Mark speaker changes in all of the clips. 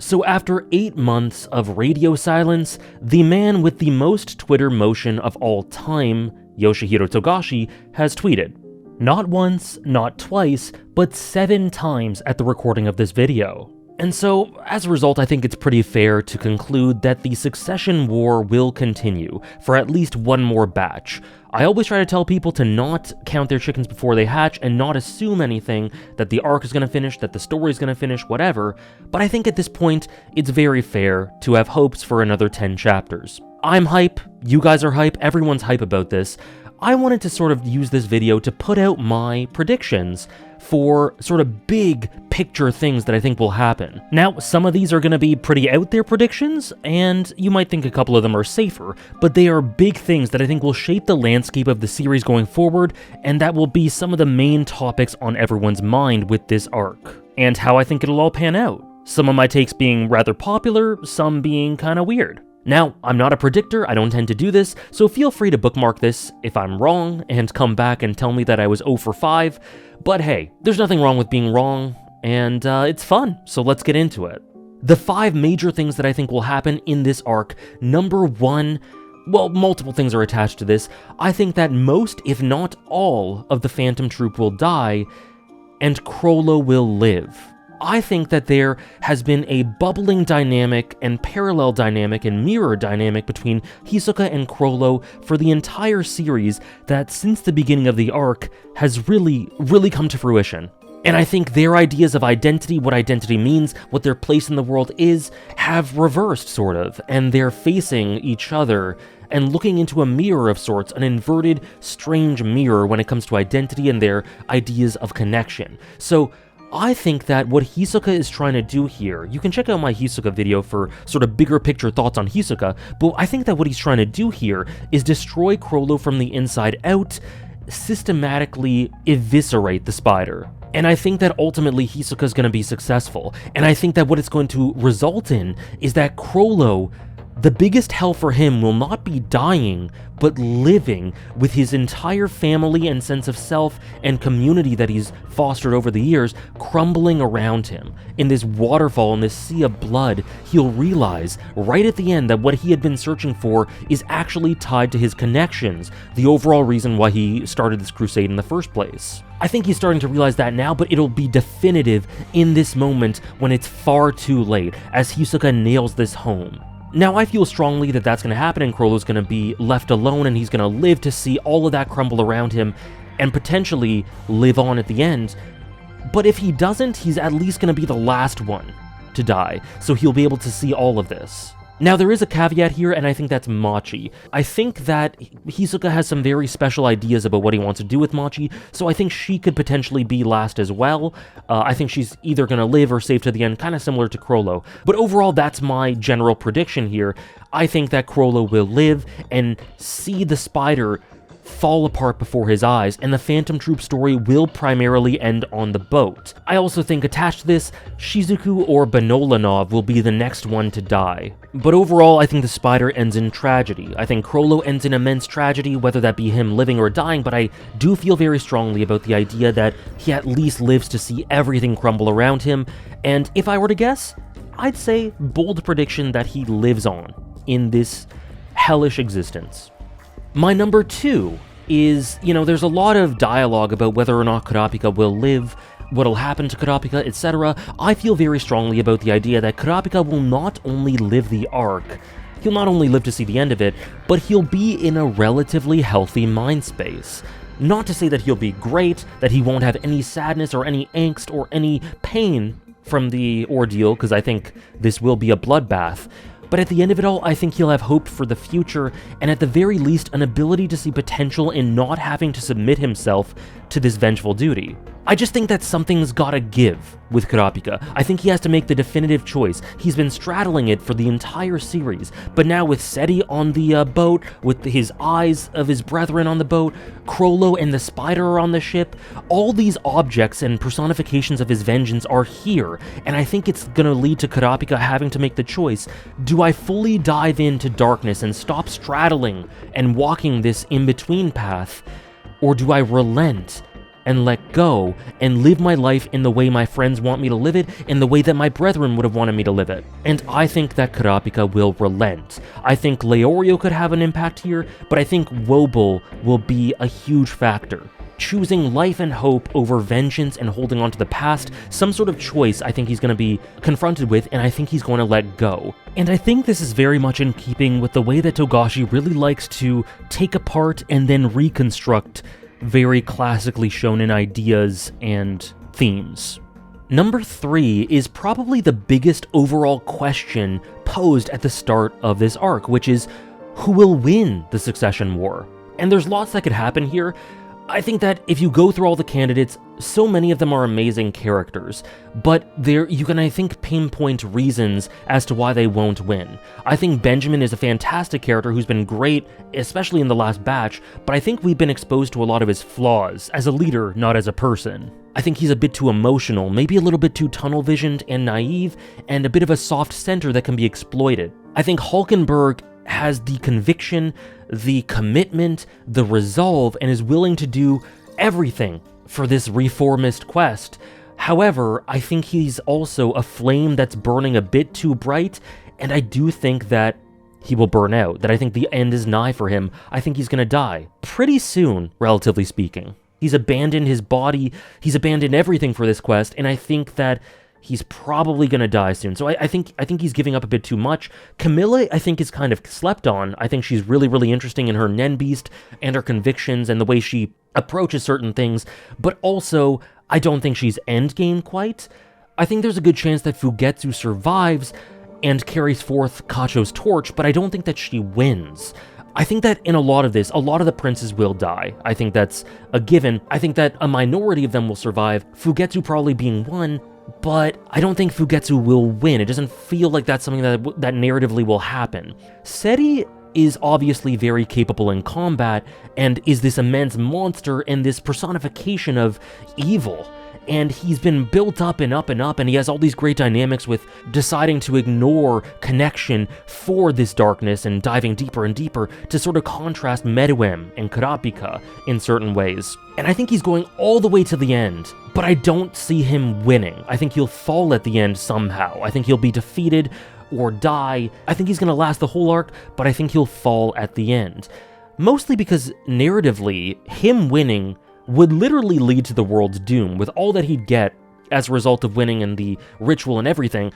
Speaker 1: So after 8 months of radio silence, the man with the most Twitter motion of all time, Yoshihiro Togashi, has tweeted. Not once, not twice, but 7 times at the recording of this video. And so, as a result, I think it's pretty fair to conclude that the Succession War will continue for at least one more batch. I always try to tell people to not count their chickens before they hatch and not assume anything, that the arc is going to finish, that the story is going to finish, whatever, but I think at this point, it's very fair to have hopes for another 10 chapters. I'm hype, you guys are hype, everyone's hype about this. I wanted to sort of use this video to put out my predictions for sort of big picture things that I think will happen. Now, some of these are going to be pretty out there predictions, and you might think a couple of them are safer, but they are big things that I think will shape the landscape of the series going forward, and that will be some of the main topics on everyone's mind with this arc, and how I think it'll all pan out. Some of my takes being rather popular, some being kinda weird. Now, I'm not a predictor, I don't tend to do this, so feel free to bookmark this if I'm wrong and come back and tell me that I was 0 for 5, but hey, there's nothing wrong with being wrong, and it's fun, so let's get into it. The 5 major things that I think will happen in this arc. Number 1, well, multiple things are attached to this. I think that most, if not all, of the Phantom Troop will die, and Chrollo will live. I think that there has been a bubbling dynamic and parallel dynamic and mirror dynamic between Hisoka and Chrollo for the entire series that since the beginning of the arc has really come to fruition. And I think their ideas of identity, what identity means, what their place in the world is, have reversed, sort of, and they're facing each other and looking into a mirror of sorts, an inverted, strange mirror when it comes to identity and their ideas of connection. So, I think that what Hisoka is trying to do here, you can check out my Hisoka video for sort of bigger picture thoughts on Hisoka, but I think that what he's trying to do here is destroy Chrollo from the inside out, systematically eviscerate the spider. And I think that ultimately Hisoka is going to be successful, and I think that what it's going to result in is that Chrollo, the biggest hell for him will not be dying, but living with his entire family and sense of self and community that he's fostered over the years crumbling around him. In this waterfall, in this sea of blood, he'll realize right at the end that what he had been searching for is actually tied to his connections, the overall reason why he started this crusade in the first place. I think he's starting to realize that now, but it'll be definitive in this moment when it's far too late, as Hisoka nails this home. Now, I feel strongly that that's going to happen and Chrollo's going to be left alone and he's going to live to see all of that crumble around him and potentially live on at the end. But if he doesn't, he's at least going to be the last one to die, so he'll be able to see all of this. Now, there is a caveat here, and I think that's Machi. I think that Hisoka has some very special ideas about what he wants to do with Machi, so I think she could potentially be last as well. I think she's either going to live or save to the end, kind of similar to Chrollo. But overall, that's my general prediction here. I think that Chrollo will live and see the spider fall apart before his eyes, and the Phantom Troop story will primarily end on the boat. I also think attached to this, Shizuku or Benolanov will be the next one to die. But overall, I think the spider ends in tragedy. I think Chrollo ends in immense tragedy, whether that be him living or dying, but I do feel very strongly about the idea that he at least lives to see everything crumble around him, and if I were to guess, I'd say bold prediction that he lives on in this hellish existence. My number 2 is, there's a lot of dialogue about whether or not Kurapika will live, what'll happen to Kurapika, etc. I feel very strongly about the idea that Kurapika will not only live the arc, he'll not only live to see the end of it, but he'll be in a relatively healthy mind space. Not to say that he'll be great, that he won't have any sadness or any angst or any pain from the ordeal, because I think this will be a bloodbath. But at the end of it all, I think he'll have hope for the future, and at the very least, an ability to see potential in not having to submit himself to this vengeful duty. I just think that something's gotta give with Kurapika. I think he has to make the definitive choice. He's been straddling it for the entire series, but now with Seti on the boat, with his eyes of his brethren on the boat, Chrollo and the spider are on the ship, all these objects and personifications of his vengeance are here, and I think it's gonna lead to Kurapika having to make the choice. Do I fully dive into darkness and stop straddling and walking this in-between path, or do I relent and let go and live my life in the way my friends want me to live it, in the way that my brethren would have wanted me to live it. And I think that Kurapika will relent. I think Leorio could have an impact here, but I think Wobble will be a huge factor. Choosing life and hope over vengeance and holding on to the past, some sort of choice I think he's going to be confronted with, and I think he's going to let go. And I think this is very much in keeping with the way that Togashi really likes to take apart and then reconstruct very classically shonen ideas and themes. Number 3 is probably the biggest overall question posed at the start of this arc, which is, who will win the Succession War? And there's lots that could happen here. I think that if you go through all the candidates, so many of them are amazing characters, but you can, I think, pinpoint reasons as to why they won't win. I think Benjamin is a fantastic character who's been great, especially in the last batch, but I think we've been exposed to a lot of his flaws, as a leader, not as a person. I think he's a bit too emotional, maybe a little bit too tunnel-visioned and naive, and a bit of a soft center that can be exploited. I think Hulkenberg has the conviction, the commitment, the resolve, and is willing to do everything for this reformist quest. However, I think he's also a flame that's burning a bit too bright, and I do think that he will burn out, that I think the end is nigh for him. I think he's gonna die pretty soon, relatively speaking. He's abandoned his body, he's abandoned everything for this quest, and I think that he's probably going to die soon. So I think he's giving up a bit too much. Camilla, I think, is kind of slept on. I think she's really, really interesting in her Nen Beast and her convictions and the way she approaches certain things, but also, I don't think she's endgame quite. I think there's a good chance that Fugetsu survives and carries forth Kacho's torch, but I don't think that she wins. I think that in a lot of this, a lot of the princes will die. I think that's a given. I think that a minority of them will survive, Fugetsu probably being one, but I don't think Fugetsu will win. It doesn't feel like that's something that narratively will happen. Seti is obviously very capable in combat, and is this immense monster and this personification of evil. And he's been built up and up and up, and he has all these great dynamics with deciding to ignore connection for this darkness and diving deeper and deeper to sort of contrast Meruem and Kurapika in certain ways. And I think he's going all the way to the end, but I don't see him winning. I think he'll fall at the end somehow. I think he'll be defeated or die. I think he's going to last the whole arc, but I think he'll fall at the end. Mostly because narratively, him winning would literally lead to the world's doom, with all that he'd get as a result of winning and the ritual and everything.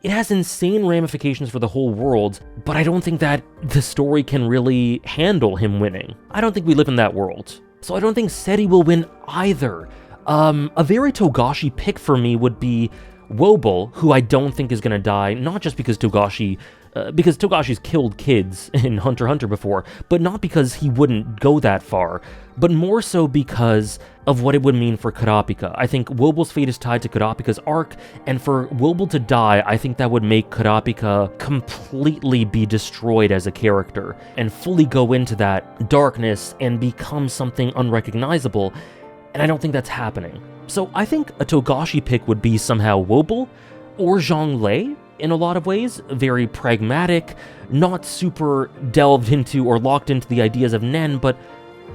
Speaker 1: It has insane ramifications for the whole world, but I don't think that the story can really handle him winning. I don't think we live in that world. So I don't think Seti will win either. A very Togashi pick for me would be Wobble, who I don't think is going to die, not just because Togashi's killed kids in Hunter x Hunter before, but not because he wouldn't go that far, but more so because of what it would mean for Kurapika. I think Wobble's fate is tied to Kurapika's arc, and for Wobble to die, I think that would make Kurapika completely be destroyed as a character, and fully go into that darkness and become something unrecognizable, and I don't think that's happening. So I think a Togashi pick would be somehow Wobble, or Zhonglei, in a lot of ways, very pragmatic, not super delved into or locked into the ideas of Nen, but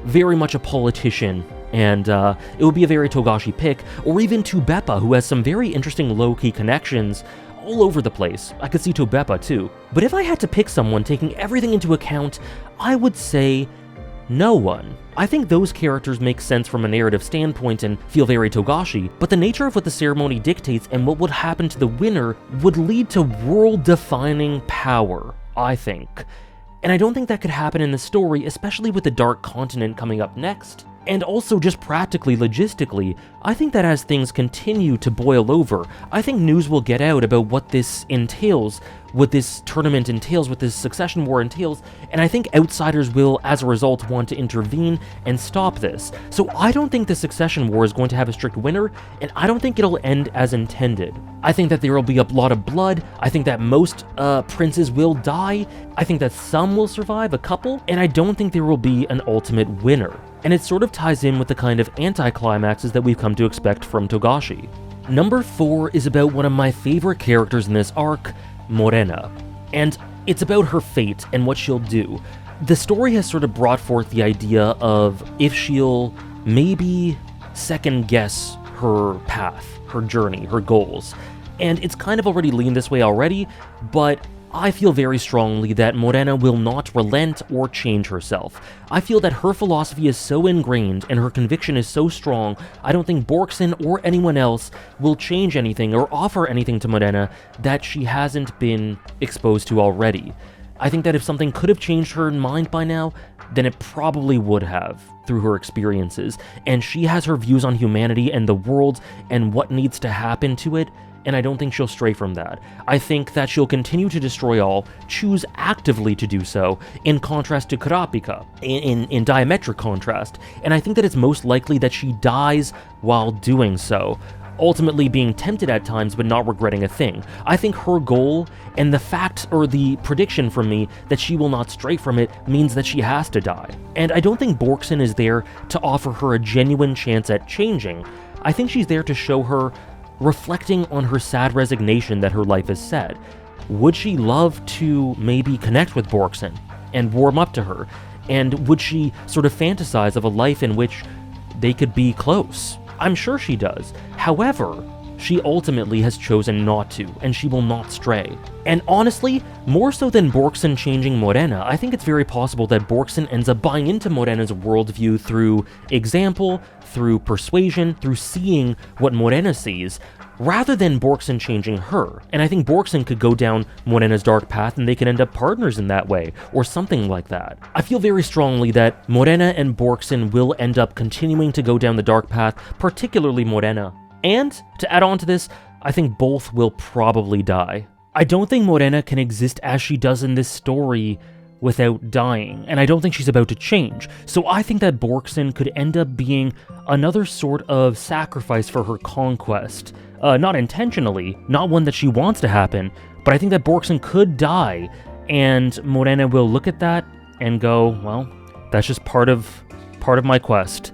Speaker 1: very much a politician, and it would be a very Togashi pick, or even Tubeppa, who has some very interesting low-key connections all over the place. I could see Tubeppa too. But if I had to pick someone taking everything into account, I would say no one. I think those characters make sense from a narrative standpoint and feel very Togashi, but the nature of what the ceremony dictates and what would happen to the winner would lead to world-defining power, I think. And I don't think that could happen in the story, especially with the Dark Continent coming up next. And also just practically, logistically, I think that as things continue to boil over, I think news will get out about what this entails, what this tournament entails, what this succession war entails, and I think outsiders will, as a result, want to intervene and stop this. So I don't think the succession war is going to have a strict winner, and I don't think it'll end as intended. I think that there will be a lot of blood, I think that most princes will die, I think that some will survive, a couple, and I don't think there will be an ultimate winner. And it sort of ties in with the kind of anticlimaxes that we've come to expect from Togashi. Number 4 is about one of my favorite characters in this arc, Morena, and it's about her fate and what she'll do. The story has sort of brought forth the idea of if she'll maybe second guess her path, her journey, her goals. And it's kind of already leaned this way already, but I feel very strongly that Morena will not relent or change herself. I feel that her philosophy is so ingrained and her conviction is so strong, I don't think Borkson or anyone else will change anything or offer anything to Morena that she hasn't been exposed to already. I think that if something could have changed her mind by now, then it probably would have, through her experiences, and she has her views on humanity and the world and what needs to happen to it, and I don't think she'll stray from that. I think that she'll continue to destroy all, choose actively to do so, in contrast to Kurapika, in diametric contrast, and I think that it's most likely that she dies while doing so, ultimately being tempted at times but not regretting a thing. I think her goal, and the fact, or the prediction from me, that she will not stray from it means that she has to die. And I don't think Borkson is there to offer her a genuine chance at changing. I think she's there to show her reflecting on her sad resignation that her life is sad. Would she love to maybe connect with Borkson and warm up to her? And would she sort of fantasize of a life in which they could be close? I'm sure she does. However, she ultimately has chosen not to, and she will not stray. And honestly, more so than Borkson changing Morena, I think it's very possible that Borkson ends up buying into Morena's worldview through example, through persuasion, through seeing what Morena sees, rather than Borkson changing her. And I think Borkson could go down Morena's dark path and they could end up partners in that way, or something like that. I feel very strongly that Morena and Borkson will end up continuing to go down the dark path, particularly Morena. And, to add on to this, I think both will probably die. I don't think Morena can exist as she does in this story without dying, and I don't think she's about to change. So I think that Borkson could end up being another sort of sacrifice for her conquest. Not intentionally, not one that she wants to happen, but I think that Borkson could die, and Morena will look at that and go, well, that's just part of my quest,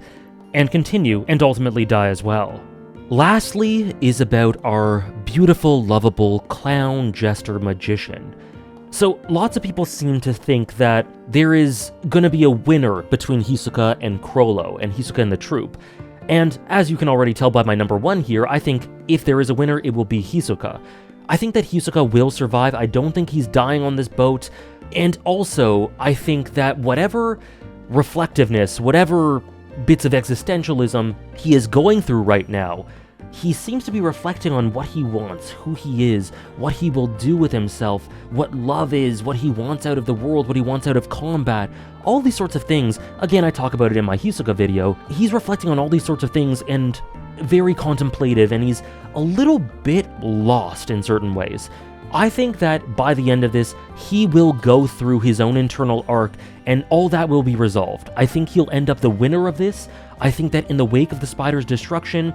Speaker 1: and continue, and ultimately die as well. Lastly is about our beautiful, lovable clown, jester, magician. So lots of people seem to think that there is gonna be a winner between Hisoka and Chrollo, and Hisoka and the troop. And as you can already tell by my number 1 here, I think if there is a winner, it will be Hisoka. I think that Hisoka will survive. I don't think he's dying on this boat. And also, I think that whatever reflectiveness, whatever bits of existentialism he is going through right now, he seems to be reflecting on what he wants, who he is, what he will do with himself, what love is, what he wants out of the world, what he wants out of combat, all these sorts of things. Again, I talk about it in my Hisoka video. He's reflecting on all these sorts of things and very contemplative, and he's a little bit lost in certain ways. I think that by the end of this, he will go through his own internal arc, and all that will be resolved. I think he'll end up the winner of this. I think that in the wake of the spider's destruction,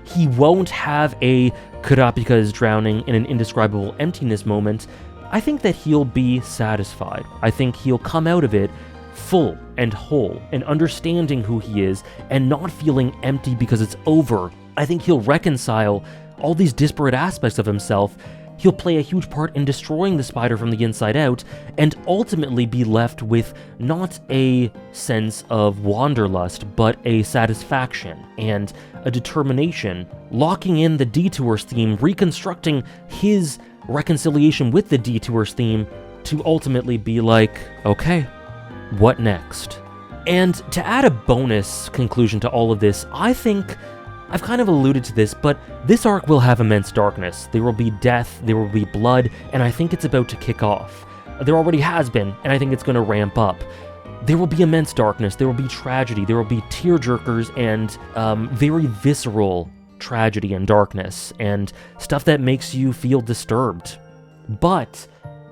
Speaker 1: he won't have a Kurapika is drowning in an indescribable emptiness moment. I think that he'll be satisfied. I think he'll come out of it full and whole, and understanding who he is, and not feeling empty because it's over. I think he'll reconcile all these disparate aspects of himself. He'll play a huge part in destroying the spider from the inside out, and ultimately be left with not a sense of wanderlust, but a satisfaction and a determination, locking in the Detours theme, reconstructing his reconciliation with the Detours theme to ultimately be like, okay, what next? And to add a bonus conclusion to all of this, I think I've kind of alluded to this, but this arc will have immense darkness. There will be death, there will be blood, and I think it's about to kick off. There already has been, and I think it's going to ramp up. There will be immense darkness, there will be tragedy, there will be tearjerkers and very visceral tragedy and darkness, and stuff that makes you feel disturbed. But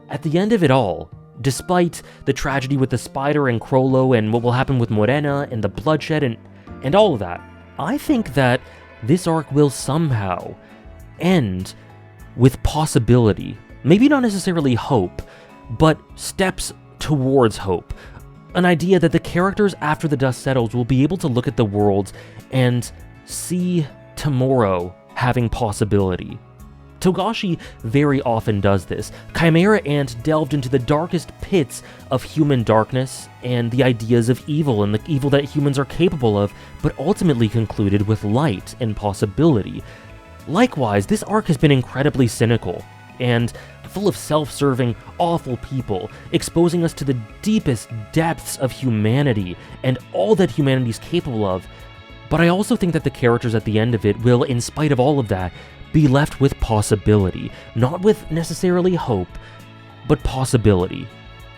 Speaker 1: at the end of it all, despite the tragedy with the spider and Chrollo and what will happen with Morena and the bloodshed and all of that, I think that this arc will somehow end with possibility. Maybe not necessarily hope, but steps towards hope. An idea that the characters after the dust settles will be able to look at the world and see tomorrow having possibility. Togashi very often does this. Chimera Ant delved into the darkest pits of human darkness and the ideas of evil and the evil that humans are capable of, but ultimately concluded with light and possibility. Likewise, this arc has been incredibly cynical and full of self-serving, awful people, exposing us to the deepest depths of humanity and all that humanity is capable of. But I also think that the characters at the end of it will, in spite of all of that, be left with possibility, not with necessarily hope, but possibility,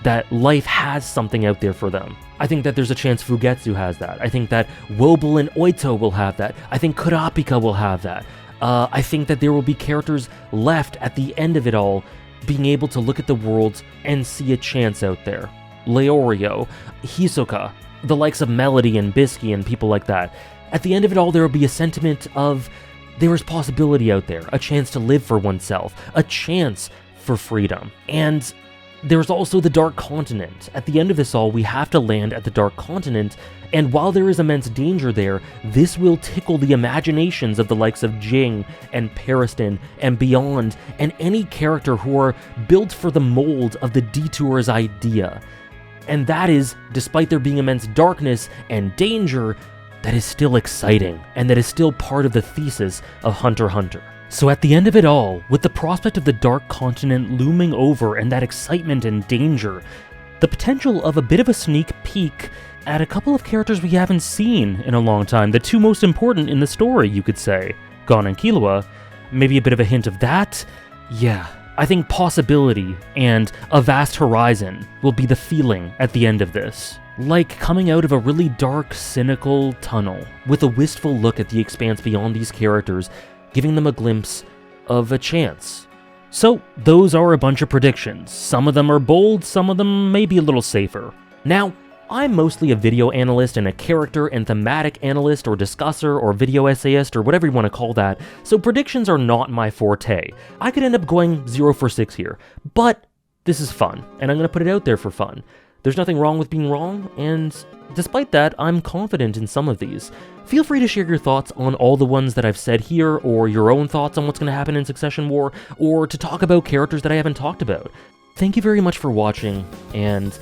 Speaker 1: that life has something out there for them. I think that there's a chance Fugetsu has that. I think that Wobble and Oito will have that. I think Kurapika will have that. I think that there will be characters left at the end of it all being able to look at the world and see a chance out there. Leorio, Hisoka, the likes of Melody and Bisky and people like that. At the end of it all, there will be a sentiment of there is possibility out there, a chance to live for oneself, a chance for freedom. And there's also the Dark Continent. At the end of this all, we have to land at the Dark Continent, and while there is immense danger there, this will tickle the imaginations of the likes of Jing and Pariston and beyond, and any character who are built for the mold of the Detour's idea. And that is, despite there being immense darkness and danger, that is still exciting, and that is still part of the thesis of Hunter x Hunter. So at the end of it all, with the prospect of the Dark Continent looming over and that excitement and danger, the potential of a bit of a sneak peek at a couple of characters we haven't seen in a long time, the two most important in the story, you could say, Gon and Killua, maybe a bit of a hint of that. Yeah, I think possibility and a vast horizon will be the feeling at the end of this. Like coming out of a really dark, cynical tunnel, with a wistful look at the expanse beyond these characters, giving them a glimpse of a chance. So, those are a bunch of predictions. Some of them are bold, some of them may be a little safer. Now, I'm mostly a video analyst and a character and thematic analyst or discusser or video essayist or whatever you want to call that, so predictions are not my forte. I could end up going 0 for 6 here, but this is fun, and I'm going to put it out there for fun. There's nothing wrong with being wrong, and despite that, I'm confident in some of these. Feel free to share your thoughts on all the ones that I've said here, or your own thoughts on what's going to happen in Succession War, or to talk about characters that I haven't talked about. Thank you very much for watching, and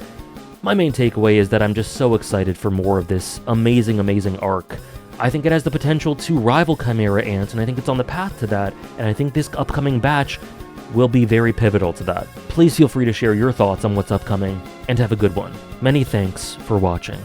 Speaker 1: my main takeaway is that I'm just so excited for more of this amazing, amazing arc. I think it has the potential to rival Chimera Ant, and I think it's on the path to that, and I think this upcoming batch will be very pivotal to that. Please feel free to share your thoughts on what's upcoming, and have a good one. Many thanks for watching.